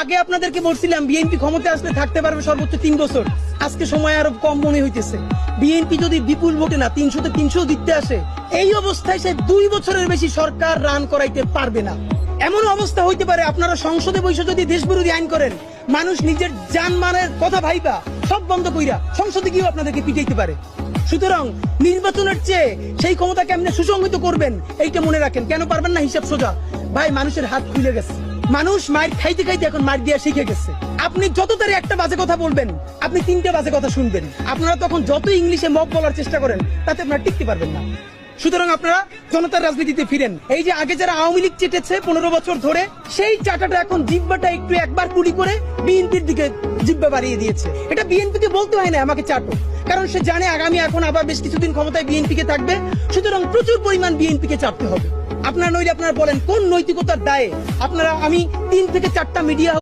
আগে আপনাদেরকে বলছিলাম বিএনপি ক্ষমতায় আসলে থাকতে পারবে সর্বোচ্চ 3 বছর। আজকে সময় আরো কম মনে হইতেছে। বিএনপি যদি বিপুল ভোটে না 300-তে 300 জিততে আসে, এই অবস্থায় সে 2 বছরের বেশি সরকার রান করাইতে পারবে না। এমন অবস্থা হইতে পারে আপনারা সংসদে বসে যদি দেশ বিরোধী আইন করেন, মানুষ নিজের জানমালের কথা ভাইবা সব বন্ধ কইরা সংসদে গিয়েও আপনাদেরকে পিটাইতে পারে। সুতরাং নির্বাচনের চেয়ে সেই ক্ষমতা কেমনে সুসংহত করবেন এইটা মনে রাখেন। কেন পারবেন না? হিসাব সোজা ভাই, মানুষের হাত খুলে গেছে। মানুষ মার খাইতে খাইতে এখন মার দিয়া শিখে গেছে। আপনি যত তাড়াতাড়ি একটা বাজে কথা বলবেন, আপনি 3টে বাজে কথা শুনবেন। আপনারা তখন যত ইংলিশে মক বলার চেষ্টা করেন, তাতে আপনারা টিকতে পারবেন না। সুতরাং আপনারা জনতার রাজনীতিতে ফিরেন। এই যে আগে যারা আওয়ামী লীগ চেটেছে 15 বছর ধরে, সেই চাটাটা এখন জিব্বাটা একটু একবার কুলি করে বিএনপির দিকে জিব্বা বাড়িয়ে দিয়েছে। এটা বিএনপিকে বলতে হয় না আমাকে চাটো, কারণ সে জানে আগামী এখন আবার বেশ কিছুদিন ক্ষমতায় বিএনপিকে থাকবে। সুতরাং প্রচুর পরিমাণ বিএনপিকে চাপতে হবে। আপনারা নইলে আপনারা বলেন কোন নৈতিকতার দায়ে আপনারা আমি 3 থেকে 4টা মিডিয়া